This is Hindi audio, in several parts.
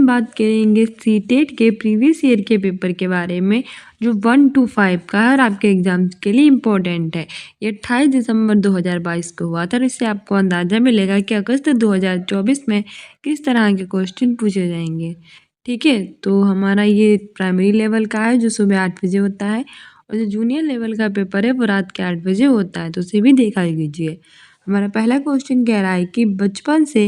हम बात करेंगे सीटेट के प्रीवियस ईयर के पेपर के बारे में, जो 1 to 5 का है और आपके एग्जाम के लिए इम्पोर्टेंट है। ये 28 दिसंबर 2022 को हुआ था और इससे आपको अंदाज़ा मिलेगा कि अगस्त 2024 में किस तरह के क्वेश्चन पूछे जाएंगे। ठीक है, तो हमारा ये प्राइमरी लेवल का है जो सुबह 8 बजे होता है, और जो जूनियर लेवल का पेपर है वो रात के 8 बजे होता है, तो उसे भी देखा कीजिए। हमारा पहला क्वेश्चन कह रहा है कि बचपन से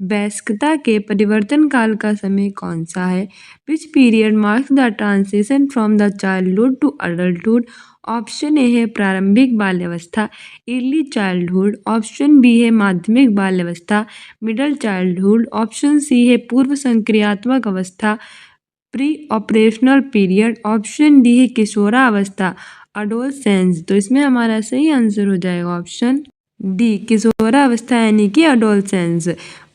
वयस्कता के परिवर्तन काल का समय कौन सा है। Which period marks the transition from the childhood to adulthood. Option A है प्रारंभिक बाल्यावस्था, अर्ली चाइल्डहुड। ऑप्शन बी है माध्यमिक बाल्यावस्था, मिडल चाइल्डहुड। ऑप्शन सी है पूर्व संक्रियात्मक अवस्था, pre operational period. Option D है किशोरावस्था, अडोलसेंस। तो इसमें हमारा सही आंसर हो जाएगा ऑप्शन डी, किशोरावस्था यानी कि अडोलसेंस।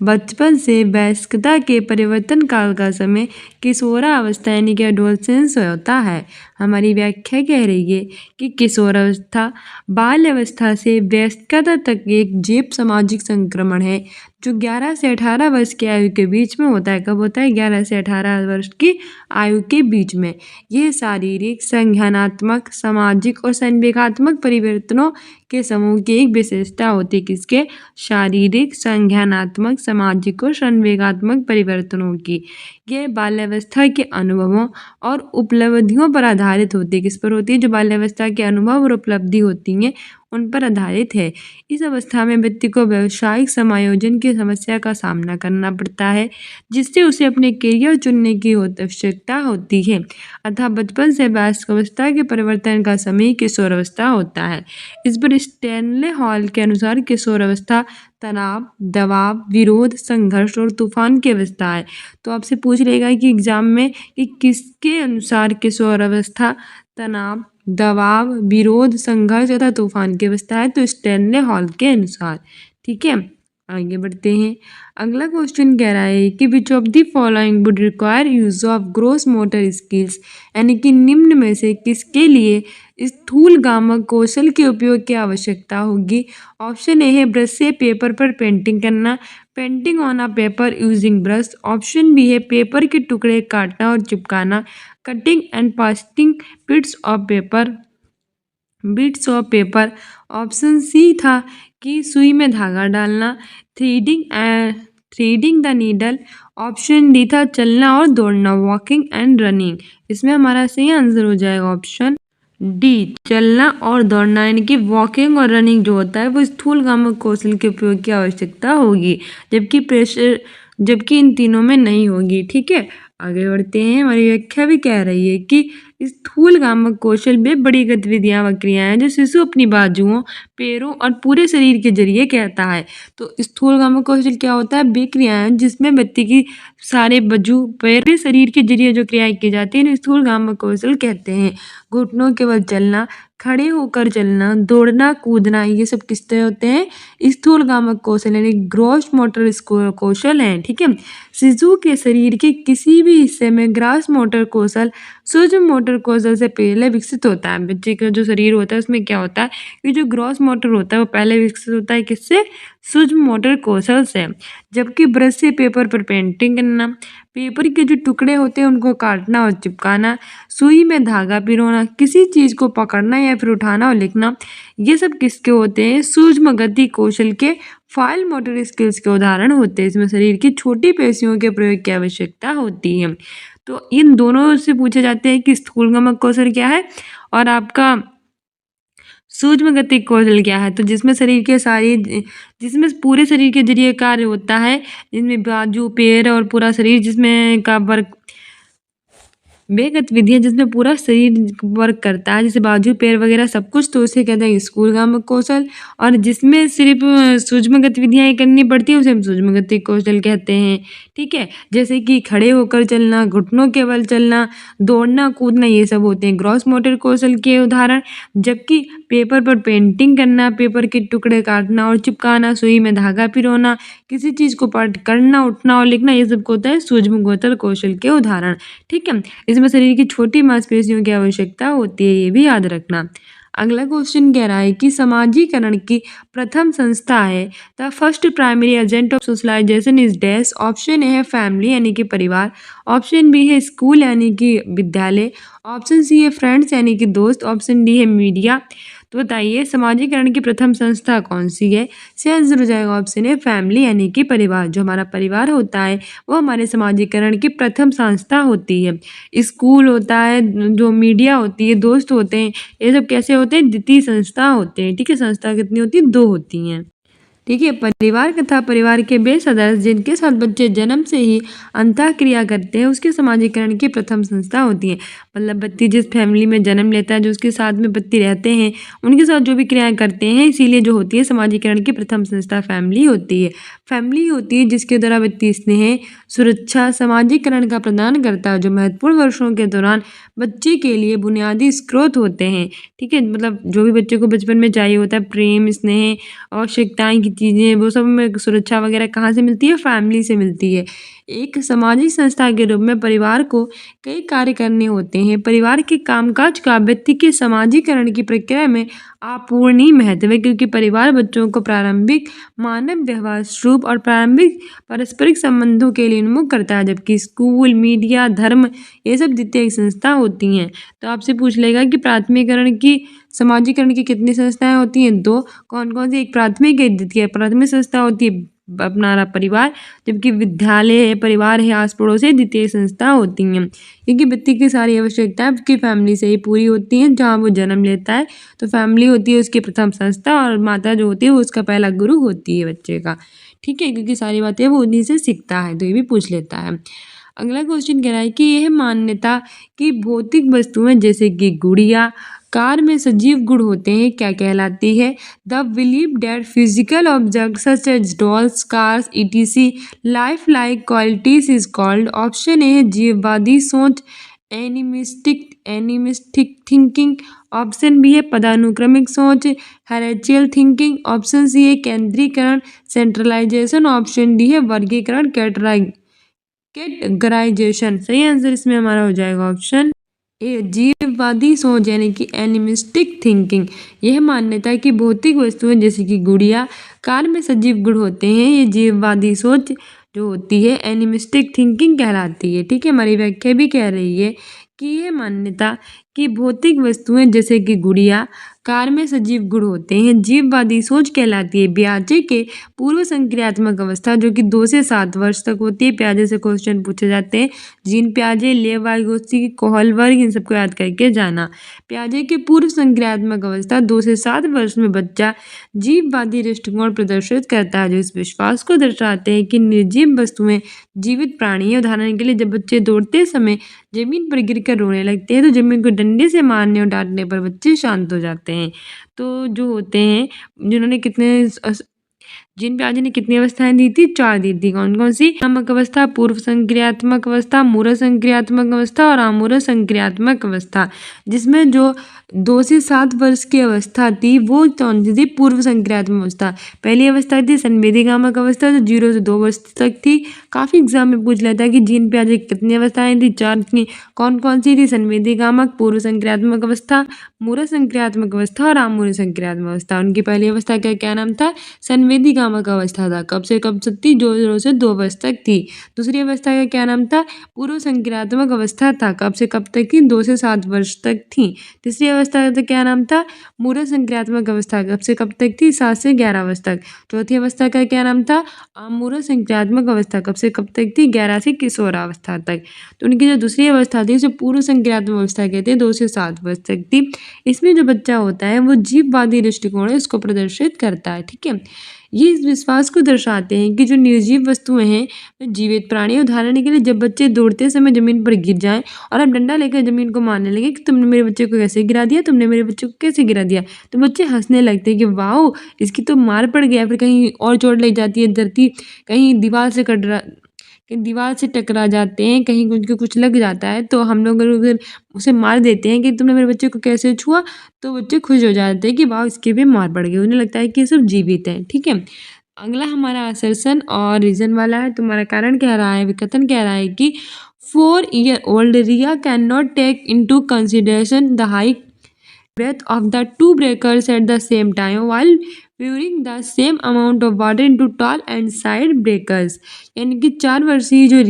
बचपन से वयस्कता के परिवर्तन काल का समय किशोरावस्था यानी कि अडोलसेंस होता है। हमारी व्याख्या कह रही है कि किशोरावस्था बाल अवस्था से वयस्कता तक एक जैव सामाजिक संक्रमण है जो 11 से 18 वर्ष की आयु के बीच में होता है। कब होता है? 11 से 18 वर्ष की आयु के बीच में। यह शारीरिक, संज्ञानात्मक, सामाजिक और संवेगात्मक परिवर्तनों के समूह की एक विशेषता होती है। किसके? शारीरिक, संज्ञानात्मक, सामाजिक और संवेगात्मक परिवर्तनों की। यह बाल्यावस्था के अनुभवों और उपलब्धियों पर आधारित होती है। किस पर होती है? जो बाल्यावस्था के अनुभव और उपलब्धि होती हैं उन पर आधारित है। इस अवस्था में व्यक्ति को व्यावसायिक समायोजन की समस्या का सामना करना पड़ता है, जिससे उसे अपने करियर चुनने की आवश्यकता होती है। अतः बचपन से वयस्क अवस्था के परिवर्तन का समय किशोरावस्था होता है। इस पर स्टैनले हॉल के अनुसार किशोरावस्था तनाव, दबाव, विरोध, संघर्ष और तूफान की अवस्था है। तो आपसे पूछ लेगा कि एग्जाम में कि किसके अनुसार किशोरावस्था तनाव, दबाव, विरोध, संघर्ष तथा तूफान की अवस्था है, तो स्टैनले हॉल के अनुसार। ठीक है, आगे बढ़ते हैं। अगला क्वेश्चन कह रहा है कि which of the following would require use of gross motor skills, यानी कि निम्न में से किसके लिए स्थूल गामक कौशल के उपयोग की आवश्यकता होगी। ऑप्शन ए है ब्रश से पेपर पर पेंटिंग करना, painting on a paper using brush. Option B है पेपर के टुकड़े काटना और चिपकाना, cutting and pasting bits of paper. Option C था कि सुई में धागा डालना, threading the needle. Option D था चलना और दौड़ना, वॉकिंग एंड रनिंग। इसमें हमारा सही आंसर हो जाएगा ऑप्शन डी, चलना और दौड़ना, यानी कि वॉकिंग और रनिंग जो होता है वो स्थूल गामक कौशल के उपयोग की आवश्यकता होगी, जबकि इन तीनों में नहीं होगी। ठीक है, आगे बढ़ते हैं। हमारी व्याख्या भी कह रही है कि स्थूल गामक कौशल वे बड़ी गतिविधियां व क्रियाएं हैं जो शिशु अपनी बाजुओं, पैरों और पूरे शरीर के जरिए कहता है। तो स्थूल गामक कौशल क्या होता है? वे क्रियाएं जिसमें व्यक्ति की सारे बाजू, पैर, शरीर के जरिए जो क्रियाएं की जाती हैं स्थूल गामक कौशल कहते हैं। घुटनों के बल चलना, खड़े होकर चलना, दौड़ना, कूदना, ये सब किससे होते हैं? स्थूल गामक कौशल यानी ग्रॉस मोटर कौशल हैं। ठीक है, शिशु के शरीर के किसी भी हिस्से में ग्रॉस मोटर कौशल सूक्ष्म मोटर कौशल से पहले विकसित होता है। बच्चे का जो शरीर होता है उसमें क्या होता है कि जो ग्रॉस मोटर होता है वो पहले विकसित होता है किससे? सूक्ष्म मोटर कौशल से। जबकि ब्रश से पेपर पर पेंटिंग करना, पेपर के जो टुकड़े होते हैं उनको काटना और चिपकाना, सुई में धागा पिरोना, किसी चीज को पकड़ना या फिर उठाना और लिखना, ये सब किसके होते हैं? सूक्ष्म गति कौशल के फाइल मोटर स्किल्स के उदाहरण होते हैं। इसमें शरीर की छोटी पेशियों के प्रयोग की आवश्यकता होती है। तो इन दोनों से पूछे जाते हैं कि स्थूल गामक कौशल क्या है और आपका सूक्ष्म गति कौशल क्या है। तो जिसमें पूरे शरीर के जरिए कार्य होता है, जिसमें बाजू, पैर और पूरा शरीर जिसमें का वर्क, वे गतिविधियां जिसमें पूरा शरीर वर्क करता है, जैसे बाजू, पैर वगैरह सब कुछ, तो उसे कहते हैं स्थूल गामक कौशल। और जिसमें सिर्फ सूक्ष्म गतिविधियां करनी पड़ती है उसे हम सूक्ष्म गति कौशल कहते हैं। ठीक है, जैसे कि खड़े होकर चलना, घुटनों के बल चलना, दौड़ना, कूदना, ये सब होते हैं ग्रॉस मोटर कौशल के उदाहरण। जबकि पेपर पर पेंटिंग करना, पेपर के टुकड़े काटना और चिपकाना, सुई में धागा पिरोना, किसी चीज को करना, उठना और लिखना, ये सब होता है सूक्ष्म गोचर कौशल के उदाहरण। ठीक है, इसमें शरीर की छोटी मांसपेशियों की आवश्यकता होती है, ये भी याद रखना। अगला क्वेश्चन कह रहा है कि समाजीकरण की प्रथम संस्था है the first primary agent of socialisation is dash. Option A है फैमिली यानी कि परिवार, ऑप्शन बी है स्कूल यानी कि विद्यालय, ऑप्शन सी है फ्रेंड्स यानी कि दोस्त, ऑप्शन डी है मीडिया। तो बताइए समाजीकरण की प्रथम संस्था कौन सी है? इसका आंसर हो जाएगा ऑप्शन है फैमिली यानी कि परिवार। जो हमारा परिवार होता है वो हमारे समाजीकरण की प्रथम संस्था होती है। स्कूल होता है, जो मीडिया होती है, दोस्त होते हैं, ये सब कैसे होते हैं? द्वितीय संस्था होते हैं। ठीक है, संस्था कितनी होती है? 2 होती हैं। ठीक है, परिवार तथा परिवार के वे सदस्य जिनके साथ बच्चे जन्म से ही अंतःक्रिया करते हैं उसके समाजीकरण की प्रथम संस्था होती है। मतलब बच्चे जिस फैमिली में जन्म लेता है, जो उसके साथ में बच्चे रहते हैं, उनके साथ जो भी क्रियाएं करते हैं, इसीलिए जो होती है समाजीकरण की प्रथम संस्था फैमिली होती है। फैमिली होती है जिसके द्वारा व्यक्ति स्नेह, सुरक्षा, समाजीकरण का प्रदान करता है, जो महत्वपूर्ण वर्षों के दौरान बच्चे के लिए बुनियादी स्रोत होते हैं। ठीक है, मतलब जो भी बच्चे को बचपन में चाहिए होता है, प्रेम, स्नेह, आवश्यकताएं की चीज़ें, वो सब में सुरक्षा वगैरह कहाँ से मिलती है? फैमिली से मिलती है। एक सामाजिक संस्था के रूप में परिवार को कई कार्य करने होते हैं। परिवार के कामकाज का व्यक्ति के समाजीकरण की प्रक्रिया में अपूरणीय महत्व है, क्योंकि परिवार बच्चों को प्रारंभिक मानव व्यवहार स्वरूप और प्रारंभिक पारस्परिक संबंधों के लिए उन्मुख करता है, जबकि स्कूल, मीडिया, धर्म ये सब द्वितीयक संस्था होती हैं। तो आपसे पूछ लेगा कि प्राथमिकरण की समाजीकरण की कितनी संस्थाएं होती हैं? 2। कौन कौन सी? एक प्राथमिक, एक द्वितीय। प्राथमिक संस्था होती है अपना परिवार, जबकि विद्यालय है, परिवार है, आस पड़ोस है, द्वितीय संस्था होती हैं। क्योंकि व्यक्ति की सारी आवश्यकताएं उसकी फैमिली से ही पूरी होती हैं। जहाँ वो जन्म लेता है तो फैमिली होती है उसकी प्रथम संस्था, और माता जो होती है वो उसका पहला गुरु होती है बच्चे का। ठीक है, क्योंकि सारी बातें वो उन्हीं से सीखता है। तो ये भी पूछ लेता है। अगला क्वेश्चन कह रहा है कि यह मान्यता कि भौतिक वस्तुएं जैसे कि गुड़िया, कार में सजीव गुण होते हैं क्या कहलाती है? The belief that physical object such as dolls, cars, etc life like qualities is called. Option A है जीववादी सोच, एनिमिस्टिक थिंकिंग, ऑप्शन बी है पदानुक्रमिक सोच, हेरेचियल थिंकिंग, ऑप्शन सी है केंद्रीकरण, सेंट्रलाइजेशन, ऑप्शन डी है वर्गीकरण, कैटेगराइजेशन। सही आंसर इसमें हमारा हो जाएगा ऑप्शन ए जीववादी सोच यानी कि एनिमिस्टिक थिंकिंग। यह मान्यता है कि भौतिक वस्तुएं जैसे कि गुड़िया, कार में सजीव गुण होते हैं, ये जीववादी सोच जो होती है एनिमिस्टिक थिंकिंग कहलाती है। ठीक है, हमारी व्याख्या भी कह रही है कि यह मान्यता कि भौतिक वस्तुएं जैसे कि गुड़िया, कार में सजीव गुण होते हैं, जीववादी सोच कहलाती है। ब्याजे के पूर्व संक्रियात्मक अवस्था जो कि 2 से 7 वर्ष तक होती है। प्याजे से क्वेश्चन पूछे जाते हैं, जीन प्याजे, लेव वाइगोत्स्की, कोहलबर्ग, इन सबको याद करके जाना। प्याजे के पूर्व संक्रियात्मक अवस्था 2 से 7 वर्ष में बच्चा जीववादी दृष्टिकोण प्रदर्शित करता है, जो इस विश्वास को दर्शाते हैं कि निर्जीव वस्तुएं जीवित प्राणी है। उदाहरण के लिए जब बच्चे दौड़ते समय जमीन पर गिरकर रोने लगते हैं तो जमीन को डंडे से मारने और डांटने पर बच्चे शांत हो जाते हैं। तो जो होते हैं जिन्होंने जिन प्याजे ने कितनी अवस्थाएं दी थी? 4 दी थी। कौन कौन सी? नामक अवस्था, पूर्व संक्रियात्मक अवस्था, मूरत संक्रियात्मक अवस्था और आमूरत संक्रियात्मक अवस्था। जिसमें जो 2 से 7 वर्ष की अवस्था थी वो कौन सी थी? पूर्व संक्रियात्मक अवस्था। पहली अवस्था थी संवेदीगामक अवस्था जो 0 से 2 वर्ष तक थी। काफ़ी एग्जाम में पूछ लेता है कि जीन प्याजे की कितनी अवस्थाएं थी? 4 थी। कौन कौन सी थी? संवेदीगामक, पूर्व संक्रियात्मक अवस्था, मूरत संक्रियात्मक अवस्था और आमूरत संक्रियात्मक अवस्था। उनकी पहली अवस्था का क्या नाम था? संवेदीगामक अवस्था था। कब से कब तक थी? 0 से 2 वर्ष तक थी। दूसरी अवस्था का क्या नाम था? पूर्व संक्रियात्मक अवस्था था। कब से कब तक थी? 2 से 7 वर्ष तक थी। तीसरी अवस्था का क्या नाम था? मूरत संक्रियात्मक अवस्था। कब से कब तक थी? 7 से 11 वर्ष तक। चौथी अवस्था का क्या नाम था? आमूरत संक्रियात्मक अवस्था। कब से कब तक थी? 11 से किशोरावस्था तक। तो उनकी जो दूसरी अवस्था थी उसे पूर्व संक्रियात्मक अवस्था कहते हैं, 2 से 7 वर्ष तक थी। इसमें जो बच्चा होता है वो जीववादी दृष्टिकोण है इसको प्रदर्शित करता है। ठीक है, ये इस विश्वास को दर्शाते हैं कि जो निर्जीव वस्तुएं हैं जीवित प्राणी। उदाहरण के लिए जब बच्चे दौड़ते समय जमीन पर गिर जाएं और आप डंडा लेकर जमीन को मारने लगे कि तुमने मेरे बच्चे को कैसे गिरा दिया, तुमने मेरे बच्चे को कैसे गिरा दिया, तो बच्चे हंसने लगते हैं कि वाओ इसकी तो मार पड़ गया। फिर कहीं और चोट लग जाती है, धरती कहीं दीवार से टकरा जाते हैं, कहीं उनको कुछ लग जाता है तो हम लोग अगर उसे मार देते हैं कि तुमने मेरे बच्चे को कैसे छुआ, तो बच्चे खुश हो जाते हैं कि वाह इसके भी मार पड़ गई। उन्हें लगता है कि ये सब जीवित है। ठीक है, अगला हमारा असर्शन और रीजन वाला है। तुम्हारा कारण कह रहा है, विकथन कह रहा है कि 4 year old Riya can not take into consideration the high breath of the two breakers at the same time while pouring the same amount of water into tall and side breakers। यानी कि 4 वर्षीय जो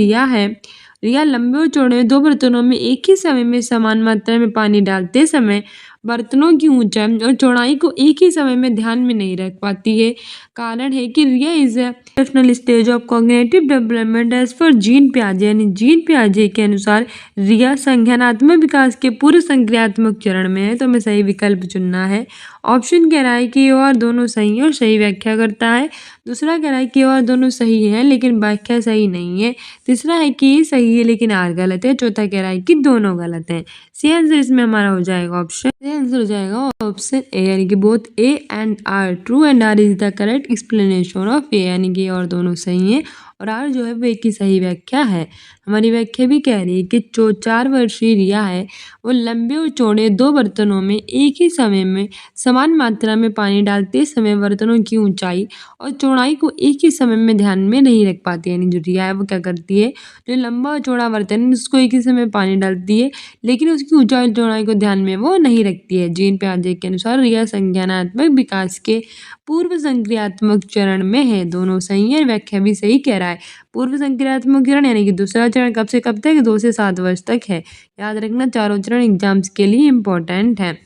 रिया लंबे और चौड़े दो बर्तनों में एक ही समय में समान मात्रा में पानी डालते समय बर्तनों की ऊंचाई और चौड़ाई को एक ही समय में ध्यान में नहीं रख पाती है। कारण है कि Riya is definitely stage of cognitive development as per Jean पियाजे। यानी जीन पियाजे के अनुसार रिया संज्ञानात्मक विकास के पूर्व संक्रियात्मक चरण में है। तो हमें सही विकल्प चुनना है। ऑप्शन कह रहा है कि और दोनों सही है और सही व्याख्या करता है। दूसरा कह रहा है कि और दोनों सही है लेकिन व्याख्या सही नहीं है। तीसरा है कि ये सही है लेकिन आर गलत है। चौथा कह रहा है कि दोनों गलत हैं। सी आंसर इसमें हमारा हो जाएगा ऑप्शन सी आंसर हो जाएगा ऑप्शन ए। यानी कि both A and R true and R is the correct explanation of A. यानी कि और दोनों सही हैं और आर जो है वो एक ही सही व्याख्या है। हमारी व्याख्या भी कह रही है कि जो 4 वर्षीय रिया है वो लंबे और चौड़े दो बर्तनों में एक ही समय में समान मात्रा में पानी डालते समय बर्तनों की ऊंचाई और चौड़ाई को एक ही समय में ध्यान में नहीं रख पाती। यानी जो रिया है वो क्या करती है, जो लंबा और चौड़ा बर्तन है उसको एक ही समय पानी डालती है लेकिन उसकी ऊंचाई और चौड़ाई को ध्यान में वो नहीं रखती है। जीन पियाजे के अनुसार रिया संज्ञानात्मक विकास के पूर्व संक्रियात्मक चरण में है। दोनों सही है। व्याख्या भी सही कह रहा है। पूर्व संक्रियात्मक चरण यानी कि दूसरा चरण कब से कब तक, 2 से 7 वर्ष तक है। याद रखना चारों चरण एग्जाम्स के लिए इम्पोर्टेंट है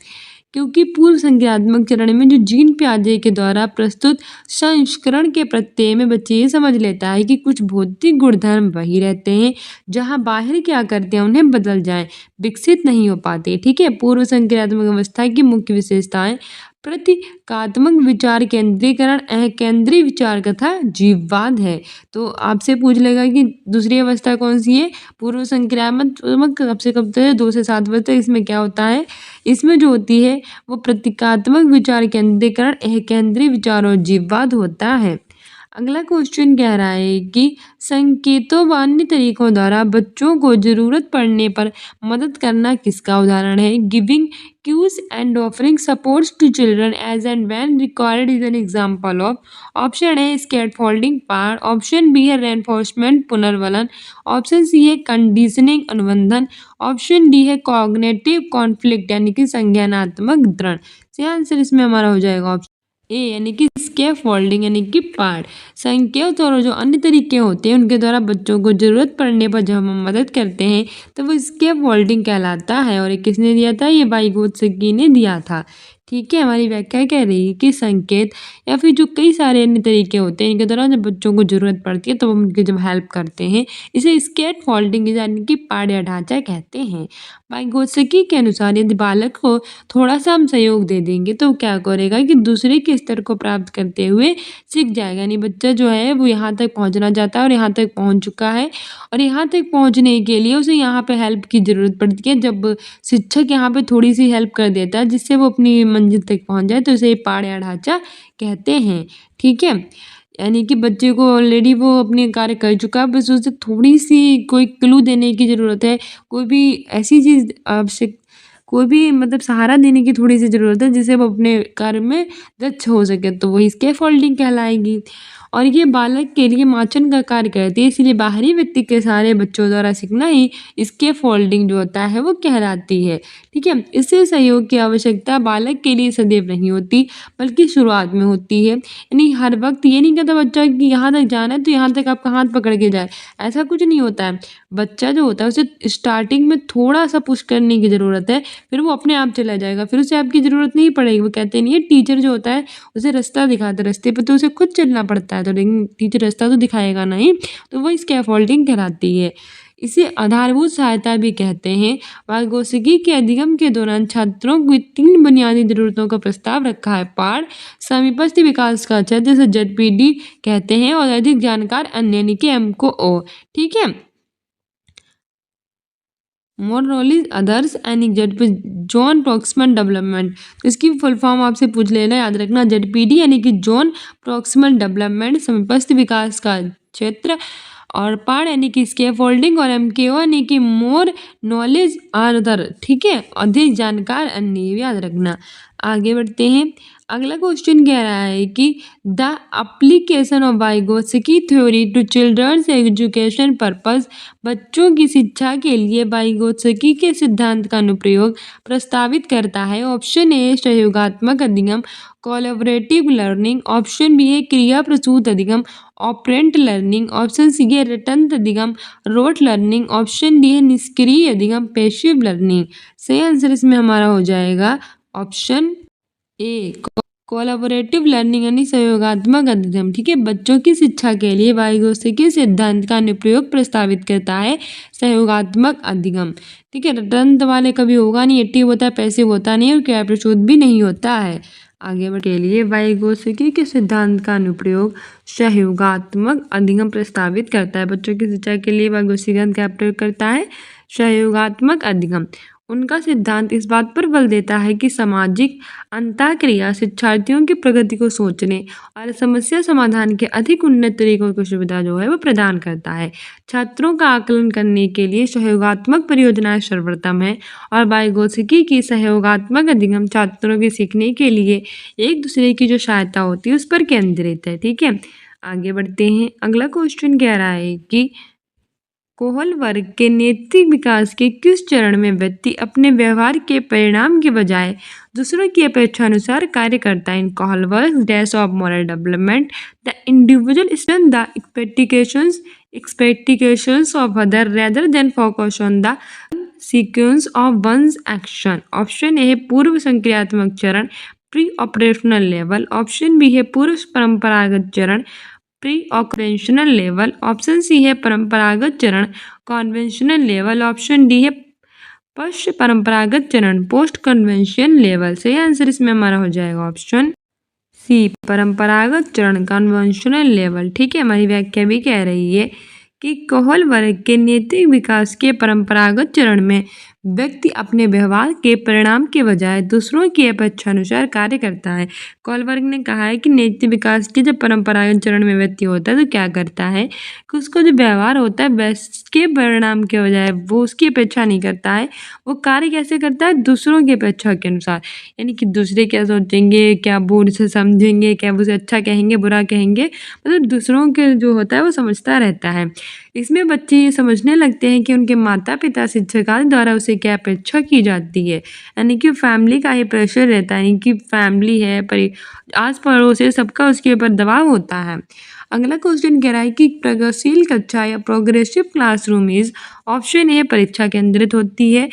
क्योंकि पूर्व संक्रियात्मक चरण में जो जीन पियाजे के द्वारा प्रस्तुत संस्करण के प्रत्यय में बच्चे ये समझ लेता है कि कुछ भौतिक गुणधर्म वही रहते हैं जहां बाहर की आकृतियां उन्हें बदल जाएं, विकसित नहीं हो पाते। ठीक है। पूर्व संक्रियात्मक अवस्था की मुख्य विशेषताएं प्रतीकात्मक विचार केंद्रीकरण, केंद्रीय विचार तथा जीववाद है। तो आपसे पूछ लेगा कि दूसरी अवस्था कौन सी है, पूर्व संक्रियात्मक कब से कब तक, 2 से 7 वर्ष तक। इसमें क्या होता है, इसमें जो होती है वो प्रतीकात्मक विचार केंद्रीकरण, केंद्रीय विचार और जीववाद होता है। अगला क्वेश्चन कह रहा है कि संकेतों व अन्य तरीकों द्वारा बच्चों को जरूरत पड़ने पर मदद करना किसका उदाहरण है। Giving cues and offering supports to children as and when required is an example of। Option है स्कैफोल्डिंग पार, ऑप्शन बी है रेनफोर्समेंट पुनर्वलन, ऑप्शन सी है कंडीशनिंग अनुबंधन, ऑप्शन डी है कॉग्निटिव कॉन्फ्लिक्ट यानी कि संज्ञानात्मक दृढ़। सही आंसर इसमें हमारा हो जाएगा ऑप्शन ए यानी कि स्कैफोल्डिंग यानी कि पार। संकेत और जो अन्य तरीके होते हैं उनके द्वारा बच्चों को जरूरत पड़ने पर जब हम मदद करते हैं तो वो स्कैफोल्डिंग कहलाता है। और ये किसने दिया था, ये वाइगोत्स्की ने दिया था। ठीक है। हमारी व्याख्या कह रही है कि संकेत या फिर जो कई सारे अन्य तरीके होते हैं इनके द्वारा जब बच्चों को जरूरत पड़ती है तो हम उनकी जब हेल्प करते हैं इसे स्कैफोल्डिंग यानी कि पाड़ या ढांचा कहते हैं। वाइगोत्स्की के अनुसार यदि बालक को थोड़ा सा हम सहयोग दे देंगे तो क्या करेगा कि दूसरे के स्तर को प्राप्त करते हुए सीख जाएगा। यानी बच्चा जो है वो यहाँ तक पहुँचना चाहता है और यहाँ तक पहुँच चुका है और यहाँ तक पहुँचने के लिए उसे यहाँ पे हेल्प की ज़रूरत पड़ती है। जब शिक्षक यहाँ पे थोड़ी सी हेल्प कर देता है जिससे वो अपनी मंजिल तक पहुँच जाए तो इसे पाड़ या ढांचा कहते हैं। ठीक है। यानी कि बच्चे को ऑलरेडी वो अपने कार्य कर चुका है, बस उसे थोड़ी सी कोई क्लू देने की ज़रूरत है। कोई भी ऐसी चीज़ आवश्यक, कोई भी मतलब सहारा देने की थोड़ी सी ज़रूरत है जिससे वो अपने कार्य में दक्ष हो सके तो वही स्कैफोल्डिंग कहलाएगी। और ये बालक के लिए माचन का कार्य करती है, इसलिए बाहरी व्यक्ति के सहारे बच्चों द्वारा सीखना ही स्कैफोल्डिंग जो होता है वो कहलाती है। ठीक है। इससे सहयोग की आवश्यकता बालक के लिए सदैव नहीं होती बल्कि शुरुआत में होती है। यानी हर वक्त ये नहीं कहता बच्चा कि यहाँ तक जाना है तो यहाँ तक आपका हाथ पकड़ के जाए, ऐसा कुछ नहीं होता है। बच्चा जो होता है उसे स्टार्टिंग में थोड़ा सा पुश करने की ज़रूरत है, फिर वो अपने आप चला जाएगा, फिर उसे आपकी ज़रूरत नहीं पड़ेगी। वो कहते नहीं है टीचर जो होता है उसे रास्ता दिखाता है, रास्ते पे तो उसे खुद चलना पड़ता है, तो लेकिन टीचर रास्ता तो दिखाएगा नहीं, तो वो स्कैफोल्डिंग कहलाती है। इसे आधारभूत सहायता भी कहते हैं। वाइगोत्स्की के अधिगम के दौरान छात्रों की 3 बुनियादी जरूरतों का प्रस्ताव रखा है। पाठ, समीपस्थ विकास का क्षेत्र जिसे ZPD कहते हैं और अधिक जानकार अन्य यानी कि M को O। ठीक है। More knowledge others and John proximal development, तो इसकी फुल फॉर्म आपसे पूछ लेना, याद रखना। ZPD यानी कि जॉन प्रॉक्सिमल डेवलपमेंट, समीपस्थ विकास का क्षेत्र, और पाड़ यानी कि स्कैफोल्डिंग, और MKO यानी कि मोर नॉलेज अदर। ठीक है। अधिक जानकार अन्य, याद रखना। आगे बढ़ते हैं। अगला क्वेश्चन कह रहा है कि the application of Vygotsky theory to children's education purpose, बच्चों की शिक्षा के लिए वाइगोत्स्की के सिद्धांत का अनुप्रयोग प्रस्तावित करता है। ऑप्शन ए सहयोगात्मक अधिगम कोलैबोरेटिव लर्निंग, ऑप्शन बी है क्रिया प्रसूत अधिगम ऑपरेंट लर्निंग, ऑप्शन सी है रटंत अधिगम रोट लर्निंग, ऑप्शन डी है निष्क्रिय अधिगम पैसिव लर्निंग। सही आंसर इसमें हमारा हो जाएगा ऑप्शन ए कोलैबोरेटिव लर्निंग यानी सहयोगात्मक अधिगम। ठीक है, बच्चों की शिक्षा के लिए वाइगोत्स्की सिद्धांत का अनुप्रयोग प्रस्तावित करता है सहयोगात्मक अधिगम। ठीक है, रटंत वाले कभी होगा नहीं, एक्टिव होता है, पैसिव होता नहीं और क्रिया प्रसूत भी नहीं होता है। आगे बढ़ के लिए वाइगोत्स्की के सिद्धांत का अनुप्रयोग सहयोगात्मक अधिगम प्रस्तावित करता है। बच्चों की शिक्षा के लिए वाइगोत्स्की सिद्धांत का प्रयोग करता है सहयोगात्मक अधिगम। उनका सिद्धांत इस बात पर बल देता है कि सामाजिक अंतःक्रिया शिक्षार्थियों की प्रगति को सोचने और समस्या समाधान के अधिक उन्नत तरीकों की सुविधा जो है वो प्रदान करता है। छात्रों का आकलन करने के लिए सहयोगात्मक परियोजनाएं सर्वोत्तम है और वाइगोत्स्की की सहयोगात्मक अधिगम छात्रों के सीखने के लिए एक दूसरे की जो सहायता होती है उस पर केंद्रित है। ठीक है, आगे बढ़ते हैं। अगला क्वेश्चन कह रहा है कि कोहल वर्ग के नैतिक विकास के किस चरण में व्यक्ति अपने व्यवहार के परिणाम के बजाय दूसरों की अपेक्षा अनुसार कार्य करता है। In Kohlberg dash of moral development the individual stun the expectations of other rather than focus on the sequence of one's action। Option A है पूर्व संक्रियात्मक चरण pre operational level, option B है पूर्व परंपरागत चरण pre conventional level, option C है परंपरागत चरण कॉन्वेंशनल लेवल, ऑप्शन डी है पश्च परंपरागत चरण पोस्ट कन्वेंशन लेवल। सही आंसर इसमें हमारा हो जाएगा ऑप्शन सी परंपरागत चरण कन्वेंशनल लेवल। ठीक है, हमारी व्याख्या भी कह रही है कि कोहल वर्ग के नैतिक विकास के परंपरागत चरण में व्यक्ति अपने व्यवहार के परिणाम के बजाय दूसरों की अपेक्षा अनुसार कार्य करता है। कोहल वर्ग ने कहा है कि नैतिक विकास के जब परंपरागत चरण में व्यक्ति होता है तो क्या करता है कि उसका जो व्यवहार होता है उसके परिणाम के बजाय वो उसकी अपेक्षा नहीं करता है, वो कार्य कैसे करता है दूसरों की अपेक्षा के अनुसार। यानी कि दूसरे क्या सोचेंगे, क्या वो उसे समझेंगे, क्या वो उसे अच्छा कहेंगे बुरा कहेंगे, मतलब दूसरों के जो होता है वो समझता रहता है। इसमें बच्चे ये समझने लगते हैं कि उनके माता पिता शिक्षक आदि द्वारा उसे क्या अपेक्षा की जाती है, यानी कि फैमिली का ही प्रेशर रहता है, यानी कि फैमिली है आस पड़ोस है सबका उसके ऊपर दबाव होता है। अगला क्वेश्चन कह रहा है कि प्रगतिशील कक्षा या progressive classroom is, option A परीक्षा केंद्रित होती है,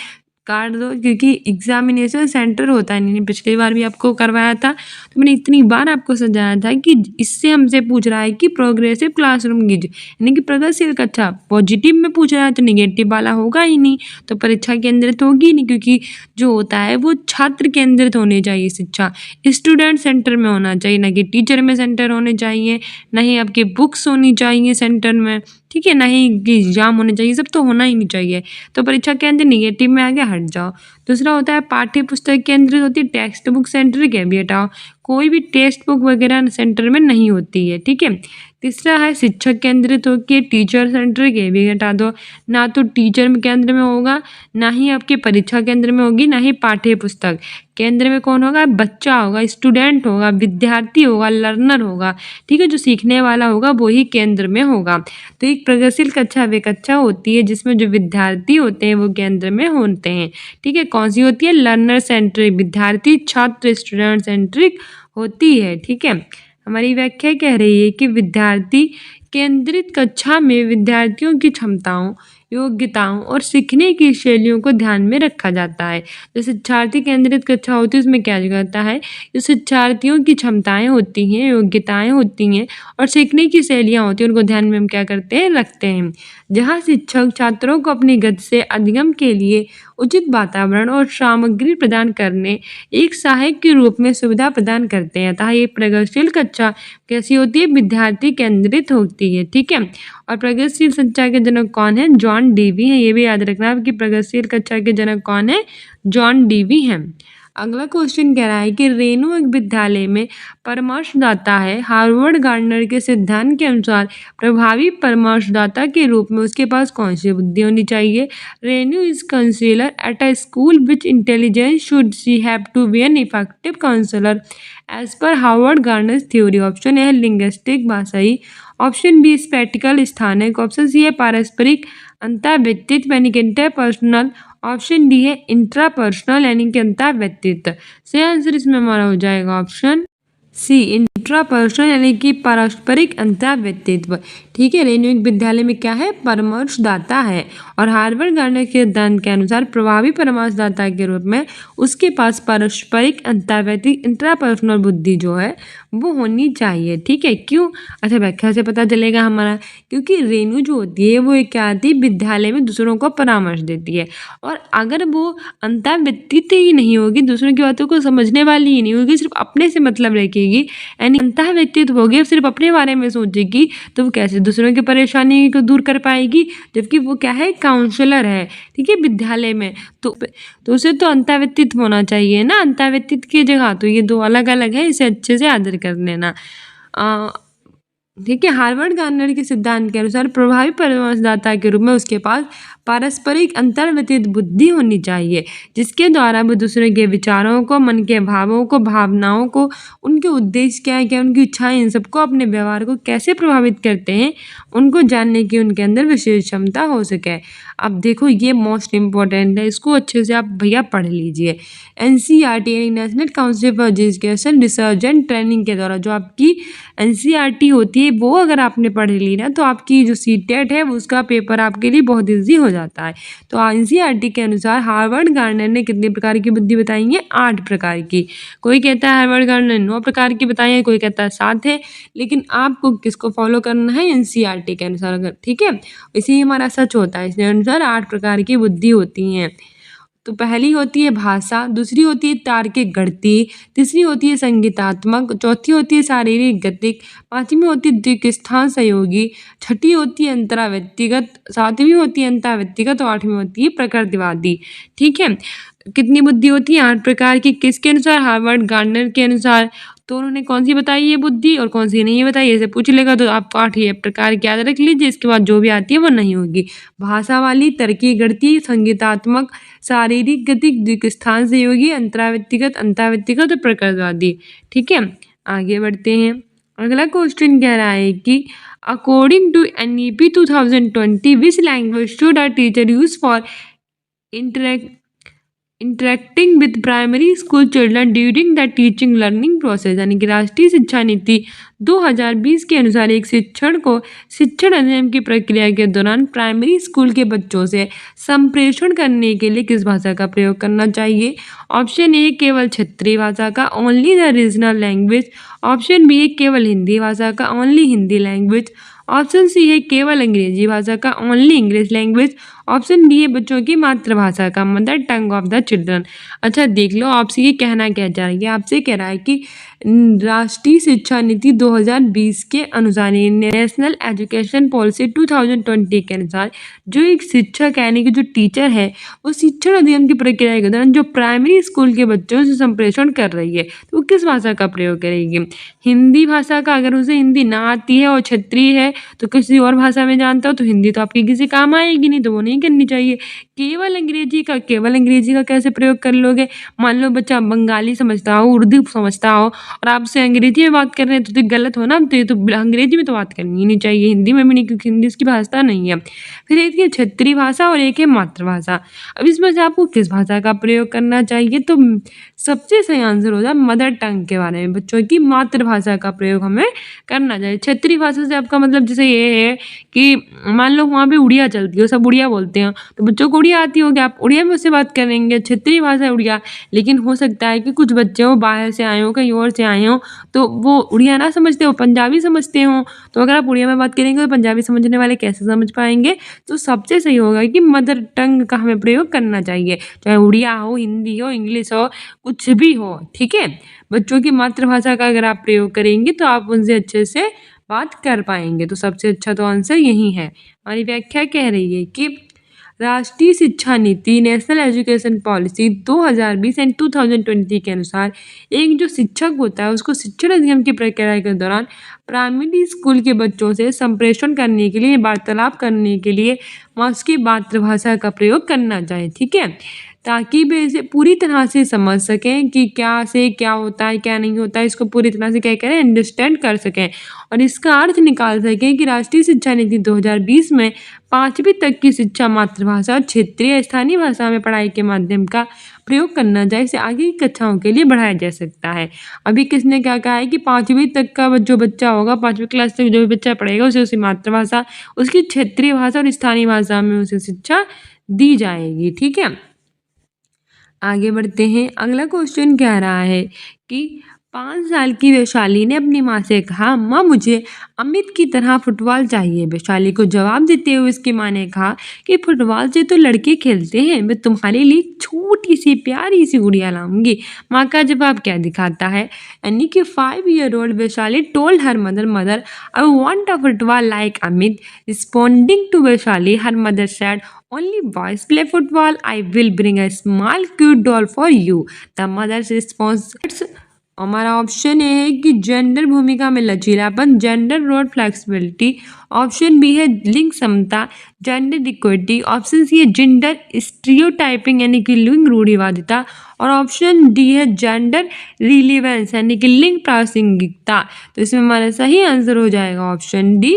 काट दो क्योंकि एग्जामिनेशन सेंटर होता है, नहीं पिछली बार भी आपको करवाया था तो मैंने इतनी बार आपको समझाया था कि इससे हमसे पूछ रहा है कि प्रोग्रेसिव क्लासरूम की यानी कि प्रगतिशील कक्षा पॉजिटिव में पूछ रहा है तो निगेटिव वाला होगा ही नहीं, तो परीक्षा केंद्रित होगी नहीं, क्योंकि जो होता है वो छात्र केंद्रित होनी चाहिए, शिक्षा स्टूडेंट सेंटर में होना चाहिए, ना कि टीचर में सेंटर होने चाहिए, ना ही आपकी बुक्स होनी चाहिए सेंटर में। ठीक है, ना ही एग्जाम होने चाहिए, सब तो होना ही नहीं चाहिए। तो परीक्षा केंद्र निगेटिव में आगे हट जाओ। दूसरा होता है पाठ्य पुस्तक केंद्रित होती है, टेक्स्ट बुक सेंटर के भी हटाओ, कोई भी टेक्स्ट बुक वगैरह सेंटर में नहीं होती है। ठीक है, तीसरा है शिक्षक केंद्रित होकर टीचर सेंटर के भी हटा दो, ना तो टीचर केंद्र में होगा, ना ही आपके परीक्षा केंद्र में होगी, ना ही पाठ्य पुस्तक केंद्र में कौन होगा, बच्चा होगा, स्टूडेंट होगा, विद्यार्थी होगा, लर्नर होगा। ठीक है, जो सीखने वाला होगा वो ही केंद्र में होगा। तो एक प्रगतिशील कक्षा वे कक्षा होती है जिसमें जो विद्यार्थी होते हैं वो केंद्र में होते हैं। ठीक है, कौन सी होती है, लर्नर सेंट्रिक, विद्यार्थी छात्र स्टूडेंट सेंट्रिक होती है। ठीक है, हमारी व्याख्या कह रही है कि विद्यार्थी केंद्रित कक्षा में विद्यार्थियों की क्षमताओं योग्यताओं और सीखने की शैलियों को ध्यान में रखा जाता है। जो शिक्षार्थी केंद्रित कक्षा होती है उसमें क्या जाता है, जो शिक्षार्थियों की क्षमताएं होती हैं, योग्यताएं होती हैं और सीखने की शैलियाँ होती हैं उनको ध्यान में हम क्या करते हैं, रखते हैं। जहाँ शिक्षक छात्रों को अपनी गति से अधिगम के लिए उचित वातावरण और सामग्री प्रदान करने एक सहायक के रूप में सुविधा प्रदान करते हैं, अतः ये प्रगतिशील कक्षा कैसी होती है, विद्यार्थी केंद्रित होती है। ठीक है, और प्रगतिशील शिक्षा के जनक कौन है, जॉन डीवी हैं। ये भी याद रखना कि प्रगतिशील कक्षा के जनक कौन है, जॉन डीवी हैं। अगला क्वेश्चन कह रहा है कि रेणु एक विद्यालय में परामर्शदाता है। हार्वर्ड गार्डनर के सिद्धांत के अनुसार प्रभावी परामर्शदाता के रूप में उसके पास कौन सी बुद्धि होनी चाहिए? Renu is counsellor at a school which intelligence should she have to be an effective counsellor as per Harvard Gardner theory. Option A है लिंग्विस्टिक भाषाई, ऑप्शन बी स्पैटिकल स्थानिक, ऑप्शन सी है पारस्परिक अंतःव्यक्तित्व यानी कि इंटरपर्सनल, ऑप्शन डी है इंट्रापर्सनल यानी कि अंतःव्यक्तित्व। सही आंसर इसमें हमारा हो जाएगा ऑप्शन सी इंट्रापर्सनल यानी कि पारस्परिक अंतःव्यक्तित्व। ठीक है, रेणु एक विद्यालय में क्या है? परामर्शदाता है और हार्वर्ड गार्डनर के सिद्धांत के अनुसार प्रभावी परामर्शदाता के रूप में उसके पास पारस्परिक अंतःव्यक्तिक इंट्रापर्सनल बुद्धि जो है वो होनी चाहिए। ठीक है, क्यों? अच्छा, व्याख्या से पता चलेगा हमारा, क्योंकि रेणु जो होती है वो एक क्या आती है? विद्यालय में दूसरों को परामर्श देती है और अगर वो अंतःव्यक्तित्व ही नहीं होगी, दूसरों की बातों को समझने वाली ही नहीं होगी, सिर्फ अपने से मतलब रखेगी, यानी अंतःव्यक्तित्व होगी, सिर्फ अपने बारे में सोचेगी, तो वो कैसे दूसरों की परेशानी को दूर कर पाएगी? जबकि वो क्या है? काउंसलर है। ठीक है, विद्यालय में तो उसे तो अंतःव्यक्तित्व होना चाहिए ना, अंतःव्यक्तित्व की जगह। तो ये दो अलग अलग है, इसे अच्छे से याद कर लेना। ठीक है, हार्वर्ड गार्डनर के सिद्धांत के अनुसार प्रभावी परामर्शदाता के रूप में उसके पास पारस्परिक अंतर्व्यक्तित्व बुद्धि होनी चाहिए, जिसके द्वारा वो दूसरे के विचारों को, मन के भावों को, भावनाओं को, उनके उद्देश्य क्या है, क्या उनकी इच्छाएं, इन सबको अपने व्यवहार को कैसे प्रभावित करते हैं, उनको जानने की उनके अंदर विशेष क्षमता हो सके। अब देखो, ये मोस्ट इम्पोर्टेंट है, इसको अच्छे से आप भैया पढ़ लीजिए। NCERT यानी national council for education research and training के द्वारा जो आपकी NCERT होती है, वो अगर आपने पढ़ ली ना, तो आपकी जो CTET है उसका पेपर आपके लिए बहुत ईजी हो जाता है। तो NCERT के अनुसार हार्वर्ड गार्डनर ने कितने प्रकार की बुद्धि बताई है? 8 प्रकार की। कोई कहता है हार्वर्ड गार्डनर ने 9 प्रकार की बताई है, कोई कहता है 7 है, लेकिन आपको किसको फॉलो करना है? NCERT के अनुसार। अगर ठीक है, इसी ही हमारा सच होता है, इसके अनुसार 8 प्रकार की बुद्धि होती हैं। तो पहली होती है भाषा, दूसरी होती है तार्किक गणिती, तीसरी होती है संगीतात्मक, चौथी होती है शारीरिक गतिक, पांचवी होती है द्विक स्थान सहयोगी, छठी होती है अंतरा व्यक्तिगत, सातवीं होती है अंतः व्यक्तिगत और आठवीं होती है प्रकृतिवादी। ठीक है, कितनी बुद्धि होती है? 8 प्रकार की। किसके अनुसार? हार्वर्ड गार्डनर के अनुसार। तो उन्होंने कौन सी बताई ये बुद्धि और कौन सी नहीं बताई, ऐसे पूछ लेगा तो आप 8 ही प्रकार की याद रख लीजिए, इसके बाद जो भी आती है वो नहीं होगी। भाषा वाली, तर्कीय गणितीय, संगीतात्मक, शारीरिक गतिक, द्विक स्थान सहयोगी, अंतराव्यक्तिगत, अंतःव्यक्तिगत और प्रकृतिवादी। ठीक है, आगे बढ़ते हैं। अगला क्वेश्चन कह रहा है कि according to NEP 2020 which language should a teacher use for interacting with primary school children during the teaching learning process. यानी कि राष्ट्रीय शिक्षा नीति 2020 के अनुसार एक शिक्षण को शिक्षण अध्ययन की प्रक्रिया के दौरान प्राइमरी स्कूल के बच्चों से संप्रेषण करने के लिए किस भाषा का प्रयोग करना चाहिए? ऑप्शन ए केवल क्षेत्रीय भाषा का, only the regional language, option B है केवल हिंदी भाषा का, only Hindi language, option C है केवल अंग्रेजी भाषा का, only English language, option D है बच्चों की मातृभाषा का, mother tongue of the children. अच्छा देख लो, आपसे ये कहना क्या चाह रही है? आपसे कह रहा है कि राष्ट्रीय शिक्षा नीति 2020 के अनुसार, नेशनल एजुकेशन पॉलिसी 2020 के अनुसार जो एक शिक्षक यानी कि जो टीचर है वो शिक्षण अध्ययन की प्रक्रिया के दौरान जो प्राइमरी स्कूल के बच्चों से संप्रेषण कर रही है, तो वो किस भाषा का प्रयोग करेगी? हिंदी भाषा का। अगर उसे हिंदी ना आती है और क्षेत्रीय है तो किसी और भाषा में जानता हो तो हिंदी तो आपकी किसी काम आएगी नहीं, तो वो नहीं करनी चाहिए। केवल अंग्रेजी का, केवल अंग्रेजी का कैसे प्रयोग कर लोगे? मान लो बच्चा बंगाली समझता हो, उर्दू समझता हो और आपसे अंग्रेजी में बात कर रहे हैं तो गलत हो ना, तो ये तो अंग्रेजी में तो बात करनी ही नहीं चाहिए, हिंदी में भी नहीं, क्योंकि हिंदी उसकी भाषा नहीं है। फिर एक है क्षेत्रीय भाषा और एक है मातृभाषा। अब इसमें से आपको किस भाषा का प्रयोग करना चाहिए? तो सबसे सही आंसर हो जाए मदर टंग के बारे में, बच्चों की मातृभाषा का प्रयोग हमें करना चाहिए। क्षेत्रीय भाषा से आपका मतलब जैसे ये है कि मान लो वहाँ पे उड़िया चलती हो, सब उड़िया बोलते हैं, तो बच्चों को उड़िया आती होगी, आप उड़िया में उससे बात करेंगे, क्षेत्रीय भाषा है उड़िया। लेकिन हो सकता है कि कुछ बच्चे हो बाहर से आए हो, कहीं और से आए हो, तो वो उड़िया ना समझते हो, पंजाबी समझते हो, तो अगर आप उड़िया में बात करेंगे तो पंजाबी समझने वाले कैसे समझ पाएंगे? तो सबसे सही होगा कि मदर टंग का हमें प्रयोग करना चाहिए, चाहे उड़िया हो, हिंदी हो, इंग्लिश हो, कुछ भी हो। ठीक है, बच्चों की मातृभाषा का अगर आप प्रयोग करेंगे तो आप उनसे अच्छे से बात कर पाएंगे। तो सबसे अच्छा तो आंसर यही है। हमारी व्याख्या कह रही है कि राष्ट्रीय शिक्षा नीति नेशनल एजुकेशन पॉलिसी 2020 एंड 2020 के अनुसार एक जो शिक्षक होता है उसको शिक्षण अधिगम की प्रक्रिया के दौरान प्राइमरी स्कूल के बच्चों से संप्रेषण करने के लिए, वार्तालाप करने के लिए वहाँ उसकी मातृभाषा का प्रयोग करना चाहिए, ठीक है, ताकि वे इसे पूरी तरह से समझ सकें कि क्या से क्या होता है, क्या नहीं होता है, इसको पूरी तरह से क्या करें, अंडरस्टैंड कर सकें और इसका अर्थ निकाल सकें कि राष्ट्रीय शिक्षा नीति 2020 में 5वीं तक की शिक्षा मातृभाषा और क्षेत्रीय स्थानीय भाषा में पढ़ाई के माध्यम का प्रयोग करना चाहिए, इसे आगे की कक्षाओं के लिए बढ़ाया जा सकता है। अभी किसने क्या कहा है कि 5वीं तक का जो बच्चा होगा, 5वीं क्लास तक जो भी बच्चा पढ़ेगा उसे उसकी मातृभाषा, उसकी क्षेत्रीय भाषा और स्थानीय भाषा में उसे शिक्षा दी जाएगी, ठीक है। आगे बढ़ते हैं। अगला क्वेश्चन कह रहा है कि 5 साल की वैशाली ने अपनी माँ से कहा, अम्मा मुझे अमित की तरह फुटबॉल चाहिए। वैशाली को जवाब देते हुए उसकी माँ ने कहा कि फुटबॉल से तो लड़के खेलते हैं, मैं तुम्हारे लिए एक छोटी सी प्यारी सी गुड़िया लाऊंगी। माँ का जवाब क्या दिखाता है, यानी कि 5-year-old Vaishali told her mother I want a football like Amit. Responding to Vaishali, her mother said, only boys play football. I will bring a small cute doll for you. The mother's response. हमारा ऑप्शन ए है कि जेंडर भूमिका में लचीलापन, gender role flexibility. Option B है लिंग समता, जेंडर इक्विटी। ऑप्शन सी है जेंडर स्टीरियोटाइपिंग यानी कि लिंग रूढ़िवादिता और ऑप्शन डी है जेंडर रिलीवेंस यानी कि लिंग प्रासंगिकता। तो इसमें हमारा सही आंसर हो जाएगा ऑप्शन डी,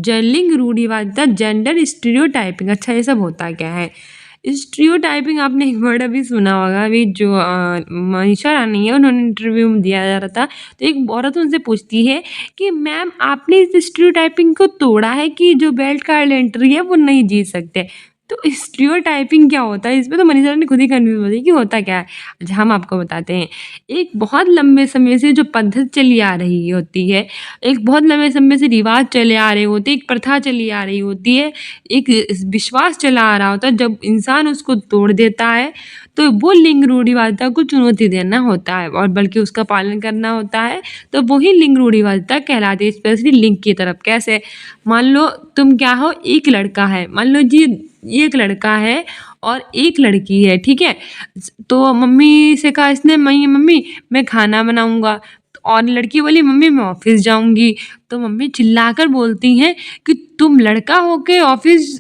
लिंग रूढ़िवादिता, जेंडर स्टीरियोटाइपिंग। अच्छा, ये सब होता क्या है? स्टीरियोटाइपिंग आपने एक वर्ड अभी सुना होगा, अभी जो मनीषा रानी है उन्होंने इंटरव्यू में दिया जा रहा था, तो एक औरत उनसे पूछती है कि मैम आपने इस स्टीरियोटाइपिंग को तोड़ा है कि जो बेल्ट कार्ड एंट्री है वो नहीं जीत सकते। तो स्टीरियोटाइपिंग क्या होता है, इसमें तो मनीषा रानी खुद ही कन्फ्यूज होती है कि होता क्या है। अच्छा, हम आपको बताते हैं। एक बहुत लंबे समय से जो पद्धति चली आ रही होती है, एक बहुत लंबे समय से रिवाज चले आ रहे होते, एक प्रथा चली आ रही होती है, एक विश्वास चला आ रहा होता है, जब इंसान उसको तोड़ देता है तो वो लिंग रूढ़िवादिता को चुनौती देना होता है और बल्कि उसका पालन करना होता है, तो वही लिंग रूढ़िवादिता कहलाती है, स्पेशली लिंग की तरफ। कैसे? मान लो तुम क्या हो, एक लड़का है, मान लो जी एक लड़का है और एक लड़की है, ठीक है। तो मम्मी से कहा इसने, मम्मी मैं खाना बनाऊंगा, और लड़की बोली मम्मी मैं ऑफिस जाऊंगी। तो मम्मी चिल्लाकर बोलती हैं कि तुम लड़का होके ऑफिस,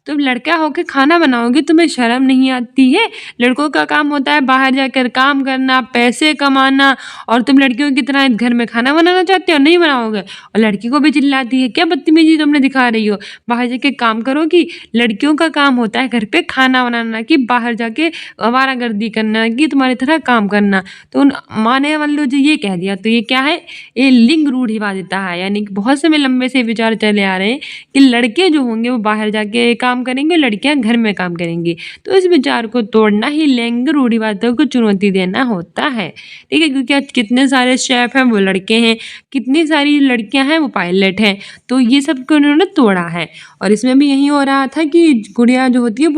तुम लड़का होके खाना बनाओगे, तुम्हें शर्म नहीं आती है? लड़कों का काम होता है बाहर जाकर काम करना, पैसे कमाना, और तुम लड़कियों की तरह घर में खाना बनाना चाहते हो, नहीं बनाओगे। और लड़की को भी चिल्लाती है क्या बदतमीजी तुमने दिखा रही हो, बाहर जाके काम करोगी। लड़कियों का काम होता है घर पे खाना बनाना, कि बाहर जाके आवारागर्दी करना, कि तुम्हारी तरह काम करना। तो माँ ने मान लो जी ये कह दिया, तो ये क्या है, ये लिंग रूढ़िवादिता है। यानी कि बहुत समय लंबे से विचार चले आ रहे हैं कि लड़के जो होंगे वो बाहर जाके काम करेंगे, लड़कियां घर में काम करेंगी। तो इस विचार को तोड़ना ही लिंग रूढ़िवादिता को चुनौती देना होता है, ठीक है। क्योंकि आज कितने सारे शेफ हैं वो लड़के हैं, कितनी सारी लड़कियां हैं वो पायलट हैं, तो ये सब को उन्होंने तोड़ा है। और इसमें भी यही हो रहा था कि गुड़िया जो होती है